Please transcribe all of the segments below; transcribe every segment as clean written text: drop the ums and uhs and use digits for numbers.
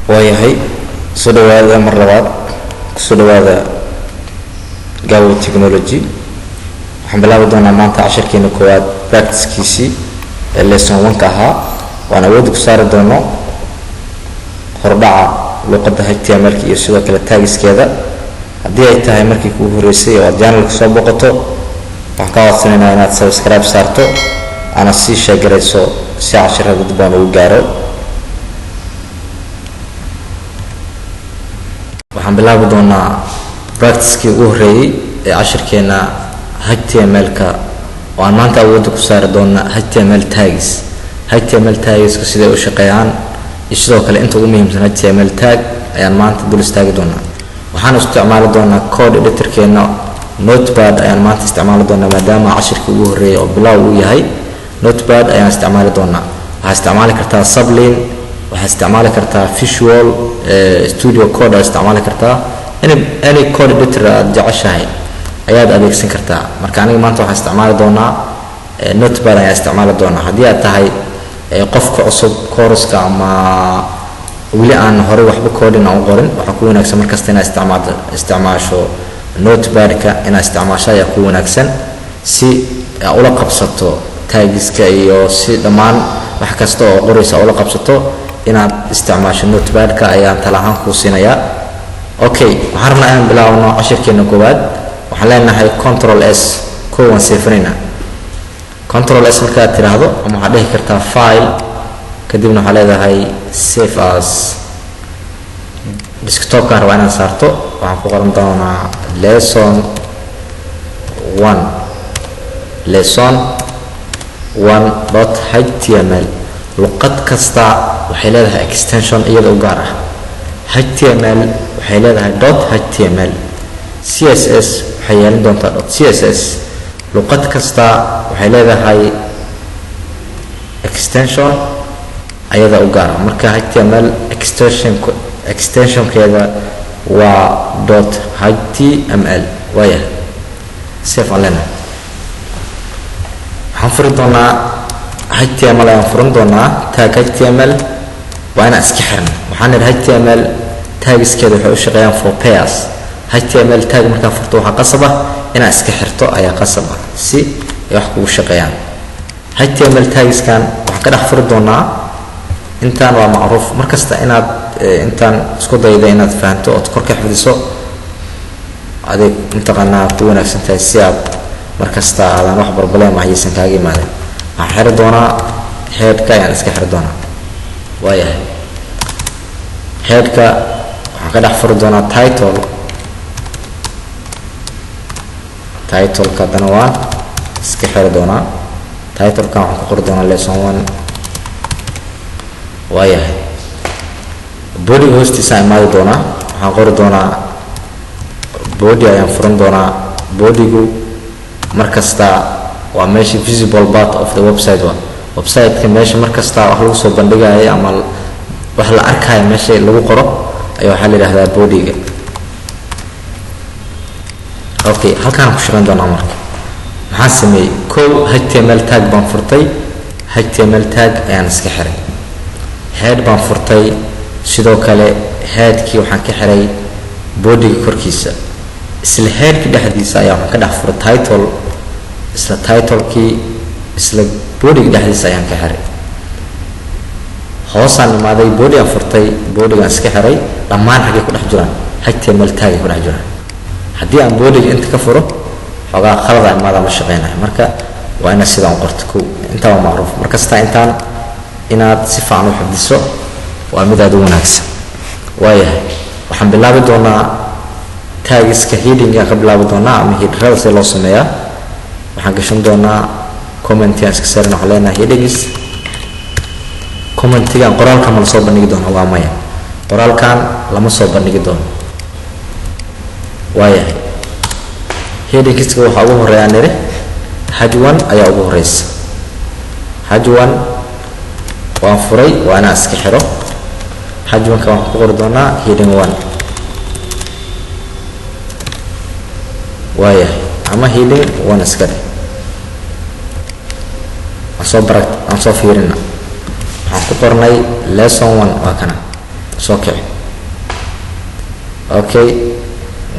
waayahay soo dhawaada mar labaad soo dhawaada Gabo Technology waxaan bilaabi doonaa maanta casharkeena koowaad practice-kiisii ee lesson 1 ka ahaa waan awood ku saari doono hordhaca luqadda HTML iyo sidoo kale tagiskeeda haddii ay tahay markii kugu horeysay oo channel-ka soo boqoto waxaan ka codsanaynaa inaad subscribe saarto ana sii sheegarayso si casharada dib aan ugu gaaro waxaan bilaabi doonaa practice-kii ugu horeeyay ee casharkeena HTML-ka oo aan maanta awood ku saari doonaa HTML tags sida ay u shaqeeyaan iyo sidoo kale inta ugu muhiimsan HTML tag ayaan maanta dul istaagi doonaa waxaan isticmaali doonaa code editor-keena Notepad ayaan maanta isticmaali doonaa maadaama casharkii ugu horeeyay oo bilow uu yahay Notepad ayaan isticmaali doonaa waxaad isticmaali kartaa Sublime waxaad isticmaali kartaa Visual Studio Code aad isticmaali kartaa any code editor aad jeceshahay ayaad adeegsan kartaa marka aniga maanta waxaan isticmaali doonaa Notepad ayaan isticmaali doonaa haddii aad tahay qofka cusub course-ka ama wili aan hore waxba coding aan qorin waxa ku wanaagsan markasta inaad isticmaasho Notepad-ka inaad isticmaasho ayaa ku wanaagsan si aad ula qabsato tagiska iyo si dhammaan wax kasta oo qoraysa ula qabsato inaad isticmaasho Notepad-ka ayaan talahaan ku siinayaa okay waxaan rabnaa inaan bilaabno casharkeena koowaad waxaan leenahay control s koowan safarina control s markaad tiraahdo ama waxaad dhihi kartaa file kadibna waxaad leedahay save as desktop-ka rabaa inaan saarto waxaan ku qoran doonaa lesson 1.html luqad kasta waxay leedahay extension iyada u gaar ah html waxay leedahay .html css waxay yeelan doontaa .css luqad kasta waxay leedahay extension iyada u gaar ah marka html extension-keeda waa .html waaya save alena waxaan furi doonaa HTML ayaan furan doonaa tag HTML waa inaan iska xirno waxaan leeyahay HTML tagiskeeda waxay u shaqeeyaan for pairs HTML tag markaa furto waxa qasab ah inaad iska xirto ayaa qasab ah si ay wax kugu shaqeeyaan HTML tagiskan waxaan ka dhex furi doonaa intaan waa macruuf markasta inaad intaan isku daydo inaad fahanto oo kor ka xifdiso adeeg intaqanaa ku wanaagsan tahay si aad markasta aadan wax problem ah aysan kaaga imaadin waxaan xiri doonaa head-ka ayaan iska xiri doonaa waayahay head-ka waxaan ka dhex furi doonaa title-ka haddana waan iska xiri doonaa title-kan waxaan ku qori doonaa lesson 1 waayahay body-ga hoostiisa imaadi doonaa waxaan qori doonaa body ayaan furan doonaa body-gu markasta waa meesha visible part of the website-ka meesha markasta wax lagu soo bandhigayo ama wax la arkayo meesha lagu qoro ayaa waxaa la yiraahdaa body-ga okay halkaan ku shaqeyn doonaa marka maxaan sameeyay html tag baan furtay html tag ayaan iska xiray head baan furtay sidoo kale head-kii waxaan ka xiray body-ga korkiisa isla head-kii dhexdiisa ayaa waxaan ka dhex furay title isla title-kii isla body-ga dhexdiisa ayaan ka xiray hoosaan imaaday body-gaan furtay body-gaan iska xiray dhammaan xaggay ku dhex jiraan html tag ay ku dhex jiraan haddii aan body-ga inta ka furo xogaa qalada imaada ma shaqeynayo marka waa inaad sidaan qorto intaa waa macruuf markasta intaan inaad si fiican u xifdiso waa mid aad u wanaagsan waayahay waxaan bilaabi doonaa tagiska heading-ga ka bilaabi doonaa ama headerada si loo sameeyaa waxaan gashan doonaa comment-aan iska saarin waxaan leenahay headings comment-gaan qoraalkan ma la soo bandhigi doonaa waa maya qoraalkan lama soo bandhigi doono waayahay headingska waxaa ugu horeeyaa niri h1 ayaa ugu horeysa h1 waan furay waa inaan iska xiro h1-ka waxaan ku qori doonaa heading 1 waayahay ama heading 1 iska dheh aan soo fiirina waxaan ku qornay lesson 1 waa kana سوكي اوكي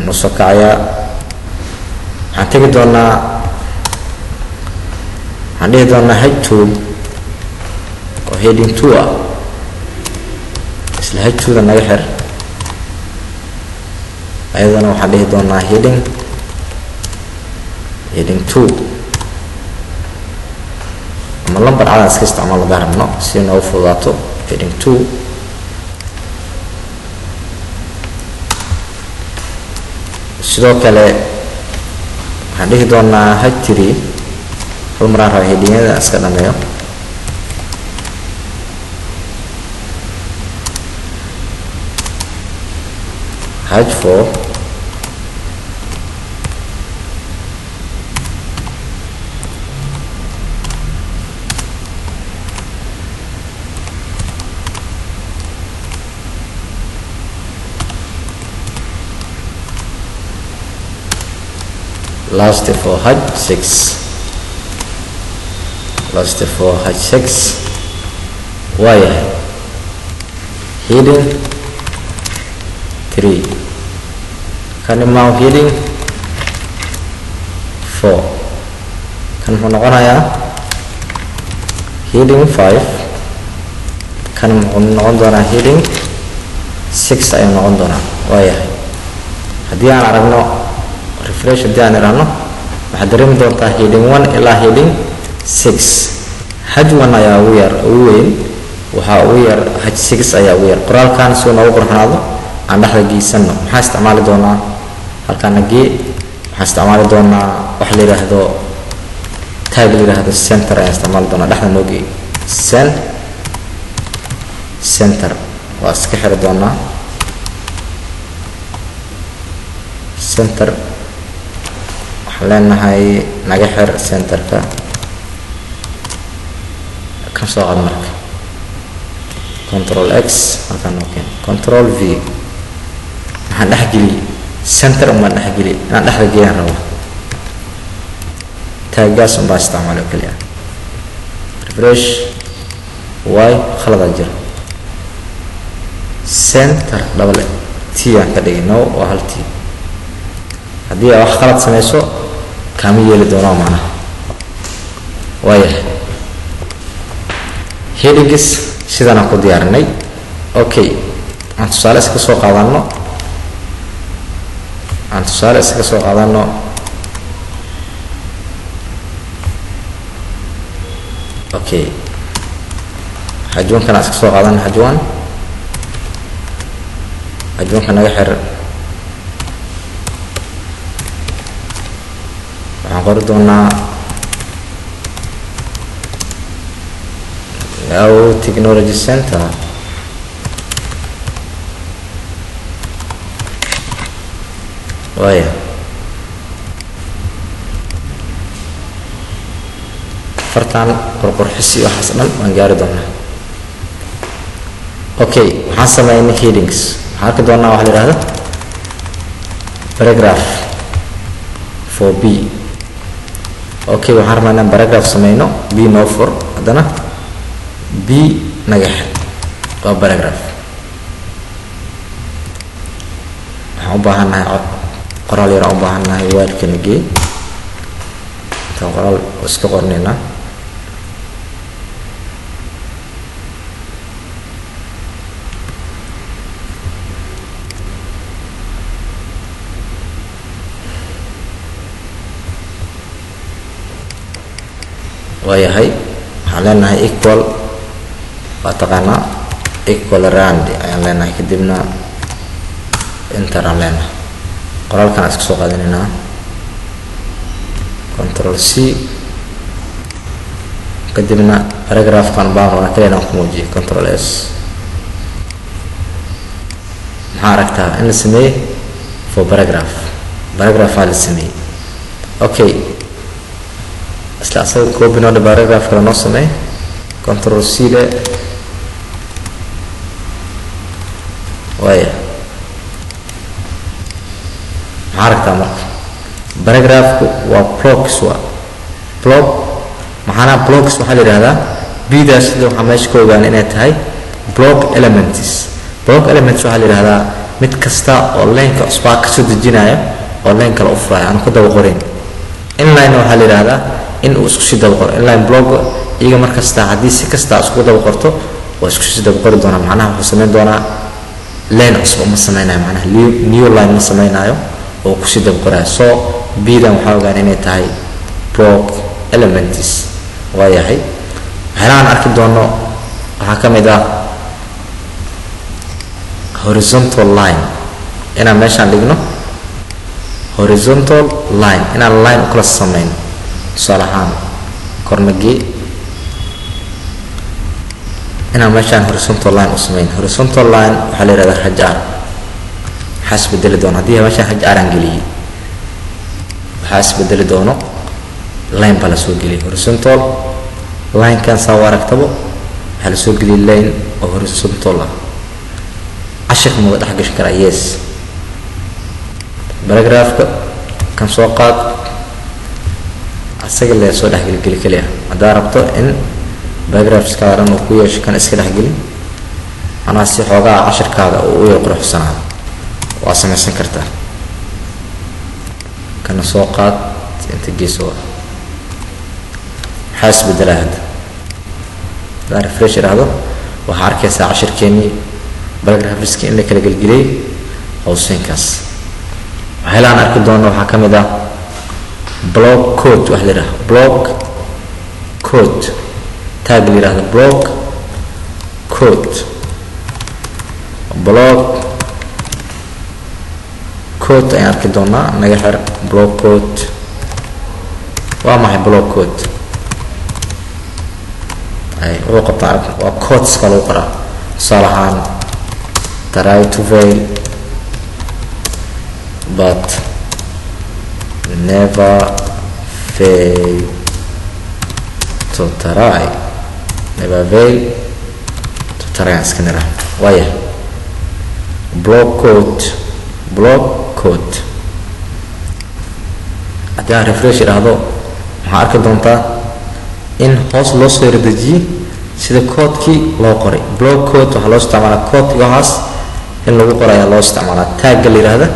نسوكايا هنتيجي دونا هنيجي دونا هيد 2 وهيدين 2 isla هيد 2 naga xir ayadana waxaan dhihi doonaa heading 2 ama lambar cad iska isticmaal baa rabno si inoo fududaato heading 2 sidoo kale waxaan dhihi doonaa head 3 hal mar aan rabo headingada iska dhameeyo head 4 last for head 6 last for head 6 why heading 3 kan mau heading 4 kan mau noqonayaa heading 5 kan mau noqon doonaa heading 6 ayuu noqon doonaa waayahay haddii aan aragno refresh haddii aan irahno waxaad dareemi doontaa heading 1 ilaa heading 6 head 1 ayaa ugu yar ugu weyn waxaa ugu yar head 6 ayaa ugu yar qoraalkan si uu noogu qurxanaado aan dhexda geysano maxaa isticmaali doonaa halkaana gee waxaan isticmaali doonaa wax la yiraahdo tag la yiraahdo center ayaan isticmaali doonaa dhexda noo geey center waa iska xiri doonaa center waxaan leenahay naga xir centerka kan soo qad marka control x halkaan noo keen control v waxaan dhex geliyey center umaan dhex geliyey inaan dhexda geeyaan rabo taagaas unbaa isticmaalo keliya refresh y khaladaa jiro center double t aan ka dhigay no waa hal t haddii aad wax khalad samayso kaama yeeli doonaa macnaha waayahay headings sidaan aan ku diyaarinay okay aan tusaale iska soo qaadano okay xajuunkan aan iska soo qaadano xajuunka naga xir waxaan qori doonaa Now Technology Center waya fartaan qorqorxisi waxaas dhan waan gaari doonaa okay waxaan sameynay headings waxaan arki doonaa waxa la yiraahdo paragraph 4b okay waxaan rabnaa inaan paragraph sameyno b no for haddana b nagax waa paragraph waxaan u baahannahay cod qoraal yar u baahannahay waalkana gee intaan qoraal iska qornayna waayahay waxaan leenahay equal waa taqaanaa equal round ayaan leenahay kadibna enter aan leenahay qoraalkan aan iska soo qaadanaynaa control c kadibna paragraphkan baan rabnaa kaliya inaan ku muujiyo control s maxaa aragtaa in la sameeyey for paragraph aa la sameeyey okay isla asaga copy noo paragraph kale noo sameey control c le waya maxaa aragtaa marka paragraphku waa blocks waa block maxaana blocks waxaa la yidhahdaa bdaas sida waxaa meesha ka ogaan inay tahay block elements block elements waxaa la yidhahdaa mid kasta oo leenka cusbaa kasoo dejinaya oo leen kale u furaya aan ku daba qorin. Inline waxaa la yidhahdaa in uu isku sii daba qoro. Inline block iyaga markasta haddii si kasta isku daba qorto waa isku sii daba qori doonaa, macnaha wuxuu samayn doonaa leen cusub ma samaynayo, macnaha new line ma samaynayo oo ku sii daba qoraya. So b-dan waxaa ogaan inay tahay block elements. waayahay waxyaalahan arki doono waxaa ka mid ah horizontal line, inaan meeshaan dhigno horizontal line, inaan line u kala samayno. tusaale ahaan kornagii inaan meeshaan horizontal line u samayno. horizontal line waxaa la yidhahdaa rajaar. waxaa isbedeli doono haddii meeshaan rajaaraan geliyey, waxaa isbedeli doono line baa lasoo geliyay horizontal line-kan saa u aragtaba waxaa lasoo geliyay line oo horizontal ah. cashirka ma dhex gashi karaa? Yes. paragraafka kan soo qaad asaga lee soo dhexgeli keliya. haddaa rabto in paragraafska dhan uu ku yeesho kan iska dhexgelin, anaa si xoogaa cashirkaada uu u yar quruxsanaado waa samaysan kartaa. kana soo qaad inta geeso waxaa isbedelaa. haddaa refresh iraahdo waxaa arkaysaa cashirkeenii paragraphiska in la kala gelgeliyay howseenkaas. waxyaalahan arki doono waxaa ka mid ah block code. waxa la yidhaha block code tag la yidhahdo block code. block code ayaan arki doonaa. naga xir block code. waa maxay block code? wuxuu qabtaa waa codeska lagu qoraa. tusaale ahaan try to fail but never fail to try. never fail to try aan iska nira. waaya block code. block code haddii aan refresh iraahdo waxaa arki doontaa in hoos loo soo yardejiyey sida koodkii loo qoray. block code waxaa loo isticmaalaa koodkiga hoos in lagu qoro ayaa loo isticmaalaa. tagga la yidhaahda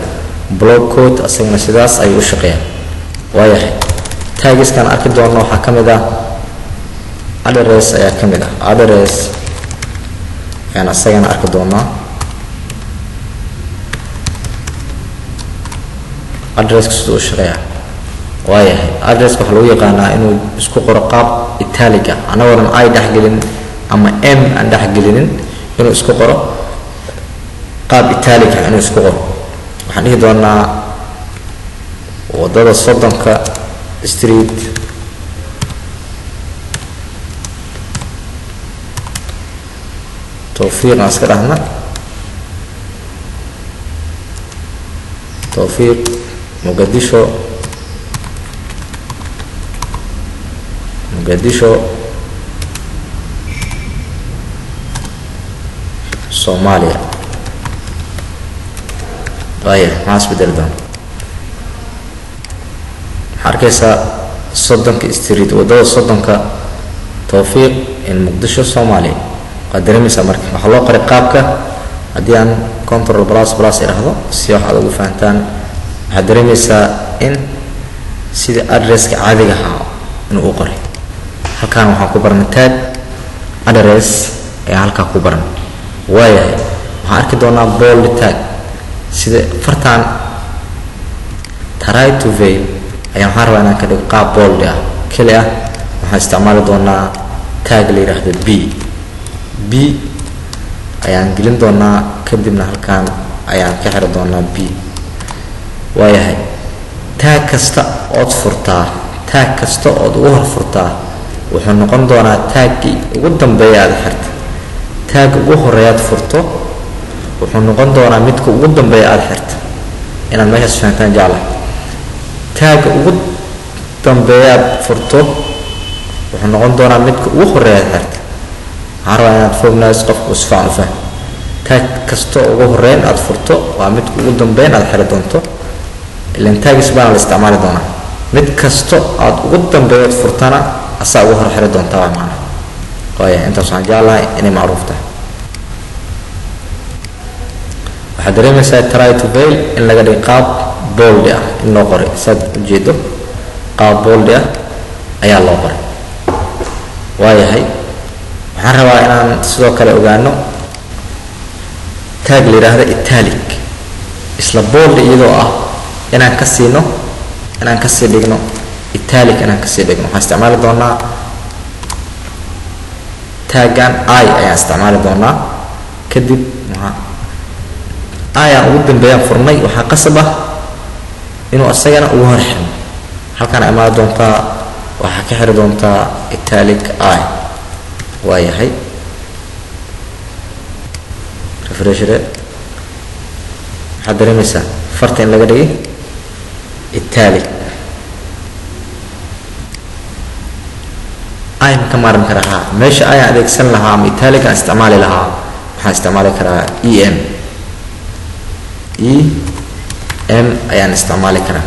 block code asagana sidaas ayuu u shaqeeyaa. waayahay taggiskan arki doono waxaa ka mid ah address ayaa ka mid ah. address ayaan asagana arki doonaa. addresska siduu u shaqeeyaa. waayahay addresska waxaa lagu yaqaanaa inuu isku qoro qaab italiga anagoonan ay dhexgelin ama m aan dhexgelinin, inuu isku qoro qaab italiga inuu isku qoro. waxaan dhihi doonaa wadada 30 street tawfiiq aan iska dhahna. tawfiiq muqdisho Soomaaliya. waayahay maxaa isbedeli doona? waxaa arkaysaa 30 street wadada 30 tawfiiq in muqdisho Soomaaliya. waa dareemaysaa marka waxaa loo qoray qaabka. haddii aan control plus iraahdo si waxaad ugu fahantaan waxaad dareemaysaa in sida addresska caadiga ahaa inuu u qoray. halkaan waxaan ku baranay tag address ayaa halkaa ku baran. waayahay waxaan arki doonaa bold tag sida fartaan try to fail ayaan waxaan rabaa inaan ka dhigo qaab bold ah keli ah. waxaan isticmaali doonaa tag la yidhaahdo b ayaan gelin doonaa, kadibna halkaan ayaan ka xiri doonaa b. waayahay tag kasta ood furtaa, tag kasta ood ugu hor furtaa wuxuu noqon doonaa taggii ugu dambeeya aad xirta. tag ugu horeeyaad furto wuxuu noqon doonaa midka ugu dambeeya aad xirta. inaad meeshaas fahantaan jecla. tag ugu dambeeyaad furto wuxuu noqon doonaa midka ugu horeeyaad xirta. waxaan rabaa inaad fognaas qofku si fiican u fahmo. tag kasta ugu horeyn aad furto waa midka ugu dambeyn aad xiri doonto. ilan taggis baana la isticmaali doonaa. mid kasta aad ugu dambeeyaad furtana asaa ugu hor xiri doontaa waa macna. waayahay intaas waxaan jeclahay inay macruuf tahay. waxaad dareemaysaa try to fail in laga dhigay qaab bold ah in loo qoray saad ujeedo qaab bold ah ayaa loo qoray waayahay waxaan rabaa inaan sidoo kale ogaano tag la yiraahdo italic isla bold iyadoo ah inaan ka siino inaan ka sii dhigno italic inaan ka sii dhigno waxaan isticmaali doonaa tagan I ayaan isticmaali doonaa kadib ayaan ugu dambeeyaan furnay waxaa qasab ah inuu asagana ugu hor xirmo halkan imaan doontaa waxaa ka xiri doontaa italic I waayahay refresh waxaad dareemaysaa farta in laga dhigay italic I ma ka maarmi karaa meesha ayaan adeegsan lahaa ama italic aan isticmaali lahaa waxaan isticmaali karaa em ayaan isticmaali karaa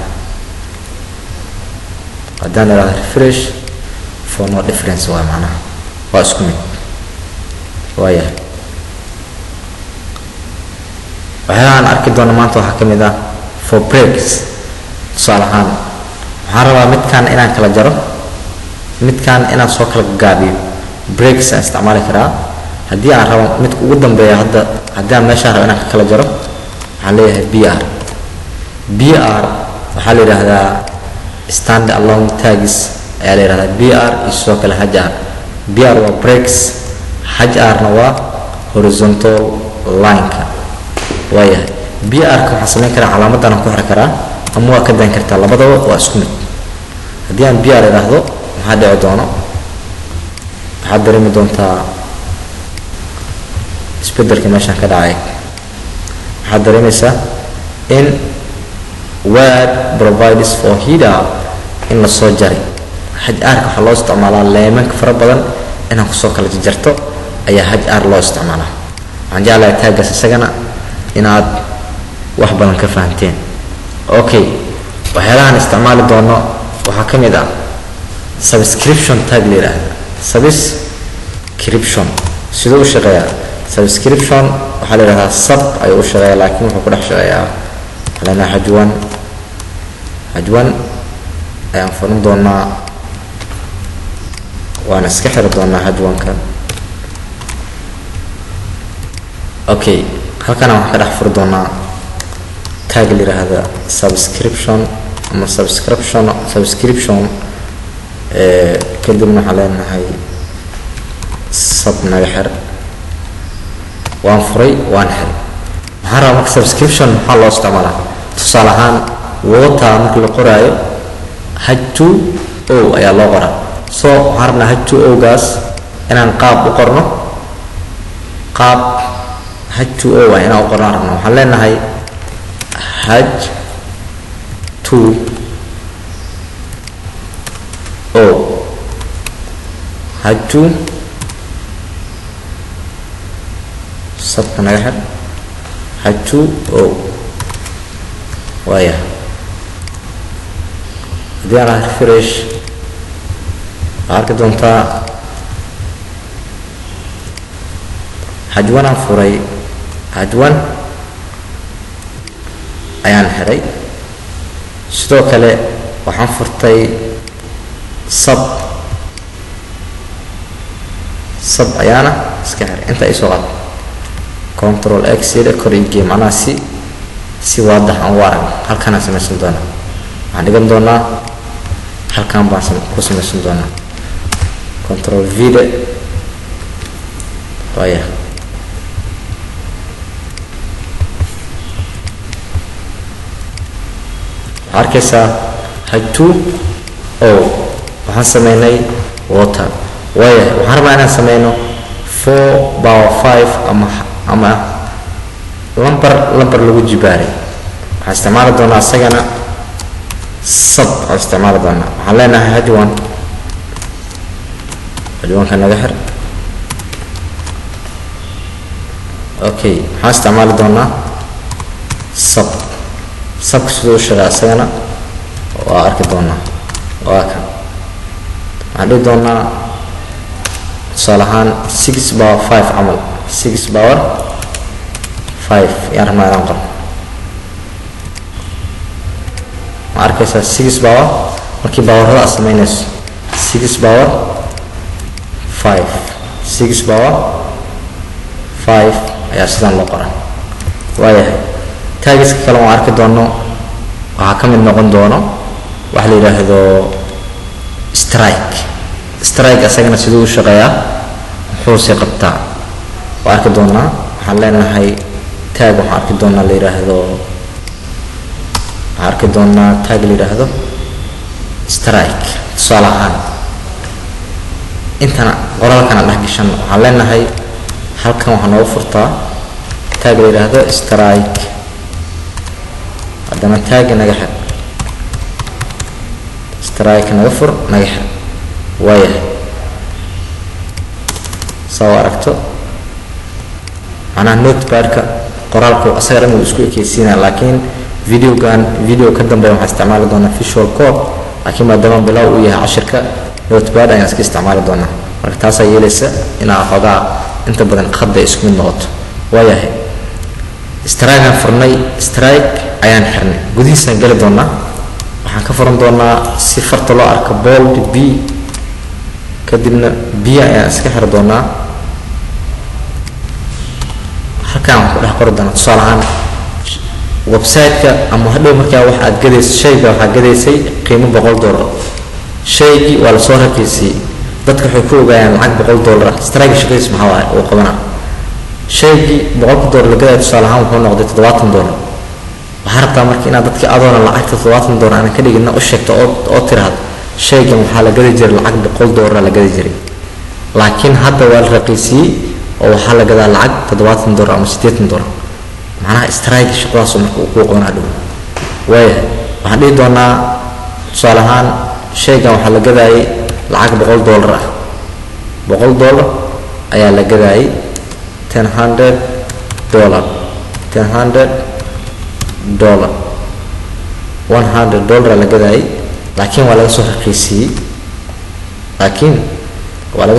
haddaan iraahdo refresh for no difference waa macnaha waa isku mid waayahay waxyaabaha aan arki doono maanta waxaa ka mid ah for breaks tusaale ahaan waxaan rabaa midkaan inaan kala jaro midkaan inaan soo kala gaabiyo breaks aan isticmaali karaa haddii aan rabo midka ugu dambeeya hadda haddii aan meeshaan rabo inaan ka kala jaro waxaan leeyahay br waxaa la yidhaahdaa stand alone tags ayaa la yidhahdaa br iyo sidoo kale hajr br waa breaks hajrna waa horizontal line-ka waayahay br-ka waxaan samayn karaa calaamadan aan ku xiri karaa ama waa ka dan kartaa labadaba waa isku mid haddii aan br idhaahdo maxaa dhici doono waxaad dareemi doontaa isbedelka meeshaan ka dhacay waxaad dareemaysaa in word provides for header in la soo jaray hajr-ka waxaa loo isticmaalaa leemanka fara badan inaan kusoo kala jarjarto ayaa hajr loo isticmaalaa waxaan jeclahay taagaas isagana inaad wax badan ka fahanteen okay waxyaalahan isticmaali doono waxaa ka mid ah subscription tag la yiraahdo subscription sidoo u shaqeeyaa subscription waxaa la yiraahdaa sub ayuu u shaqeeyaa laakiin wuxuu ku dhex shaqeeyaa lana hajwan ayaan furan doonaa waana iska xiri doonaa hajwanka okay halkan waxaan ka dhex furi doonaa tag la yiraahdo subscription ama subscription kadibna waxaan leenahay sub naga xir waan furay waan xiray waxaan rabaa marka subscription maxaa loo isticmaalaa tusaale ahaan water marka la qoraayo h2o ayaa loo qoraa so waxaan rabnaa h2o gaas inaan qaab u qorno qaab h2o waa inaan u qorno rabno waxaan leenahay h2 sabka naga xir h2o waaya haddii aan refresh waxaad arki doontaa hajwan aan furay hajwan ayaan xiray sidoo kale waxaan furtay sub ayaana iska xiray inta ay soo qaad control x ida kor igee macnaha si waadax aan u arag halkanaan samaysan doonaa waxaan dhigan doonaa halkan baan ku samaysan doonaa control v de waaya waxaa arkaysaa h2o waxaan sameynay water waaya waxaan rabaa inaan sameyno 4/5 ama lambar lagu jibaaray waxaan isticmaali doonaa isagana sub waxaan isticmaali doonaa waxaan leenahay hajwanka naga xir okay waxaan isticmaali doonaa subka sidoo u shaqeeya isagana waa arki doonaa waa kan waxaan dhihi doonaa tusaale ahaan 6/5 camal 6/5 5 yaan rabnaa inaan qorno. ma arkaysaa 6 power markii powerada aad samaynayso 6 power 5 6 power 5 ayaa sidaan loo qoraa. waayahay taagiska kale oo arki doono waxaa ka mid noqon doono waxa la yiraahdo strike asagana sidoo u shaqeeyaa wuxuu si qabtaa waa arki doonaa. waxaan leenahay tag waxaan arki doonaa la yiraahdo tag la yiraahdo strike. tusaale ahaan intana qoraalkana dhex gashan waxaan leenahay halkan waxaan noogu furtaa tag la yiraahdo strike haddana tag naga xir strike naga fur naga xir. waayahay soo aragto macnaha notepadka qoraalku asaga dhan wuu isku ekeysiinaa laakiin video ka dambeeya waxaan isticmaali doonaa visual code laakiin maadaama bilow uu yahay cashirka notepad ayaan iska isticmaali doonaa. marka taasaa yeelaysa inaa xoogaa inta badan khadda isku mid noqoto. waayahay strike furnay strike ayaan xirnay gudihiisaan geli doonaa. waxaan ka furan doonaa si farta loo arko bold b kadibna b ayaan iska xiri doonaa. halkaan waxaan ku dhex qori doonaa tusaale ahaan website-ka ama hadhow markaa wax aad gadayso shayga waxaa gadaysay qiimo $100 shaygii waa lasoo raqiisiyey dadka waxay ku ogaayaan lacag $100 strike shaqadiis maxaa waaye uu qabanaa shaygii $100 la gadayo tusaale ahaan wuxuu noqday $70 waxaa rabtaa marka inaad dadkii adoona lacagta $70 aan ka dhigina u sheegto oo tiraahdo shaygan waxaa la gadi jiray lacag $100 la gadi jiray laakiin hadda waa la raqiisiyey oo waxaa la gadaa lacag $70 ama $80 macnaha strike shaqadaas marka uu ku qoonaa dhow. waayahay waxaan dhihi doonaa tusaale ahaan shaygan waxaa la gadaayay lacag $100 ah $100 ayaa la gadaayay $100 $100 la gadaayay laakiin waa laga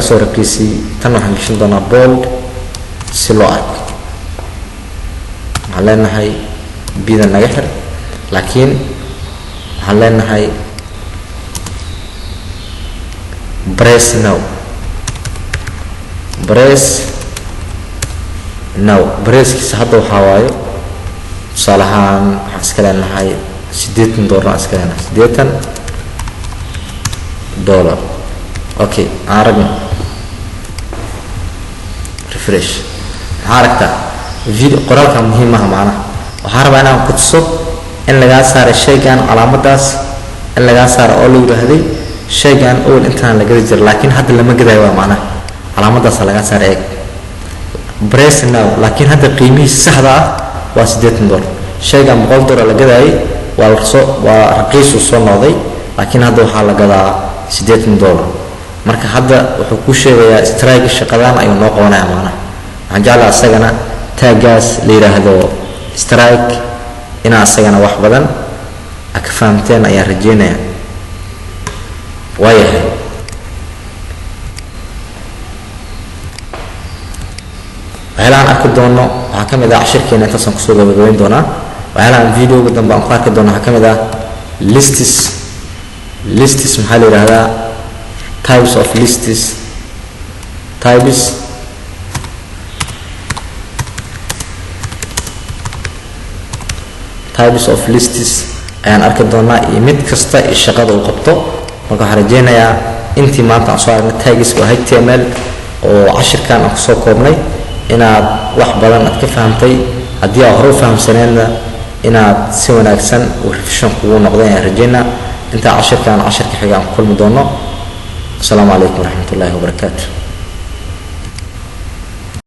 soo raqiisiyey tan waxaan gashan doonaa bold si loo arko. waxaan leenahay bida naga xir laakiin waxaan leenahay brace now bracekiisa hadda waxaa waayo tusaale ahaan waxaan iska leenahay $80 iska leenahay $80. okay aan aragno refresh waxaa aragtaa video qoraalka muhiim ah macnaha waxaan rabaa inaan ku tuso in lagaa saaro shaygan calaamadaas in lagaa saaro oo la yiraahday shaygan owl intaan la gadi jiray laakiin hadda lama gadayo waa macnaha calaamadaas lagaa saaro eeg brace now laakiin hadda qiimihiisa saxda ah waa $80 shaygan $100 la gadaayay waa raqiis u soo noqday laakiin hadda waxaa la gadaa $80 marka hadda wuxuu ku sheegayaa strike shaqadan ayuu noo qabanaya macnaha. waxaan jeclaa asagana taagaas la yiraahdo strike inaa asagana wax badan ka fahamteen ayaan rajeynaya. waayahay waxyaalaan arki doono waxaa ka mid ah cashirkeena intaasaan kusoo gabagabayn doonaa. waxyaalaan videoga dambe aan ku arki doono waxaa ka mid ah lists maxaa la yiraahdaa types of lists ayaan arki doonaa iyo mid kasta iyo shaqada uu qabto. marka waxaan rajeynayaa intii maanta aan soo aragnay tags oo HTML oo cashirkan aan kusoo koobnay inaad wax badan aad ka fahamtay haddii aad hore u fahamsaneedna inaad si wanaagsan u revision kugu noqdo ayaan rajeynaa. intaa cashirka xiga aan ku kulmi doono. السلام عليكم ورحمة الله وبركاته.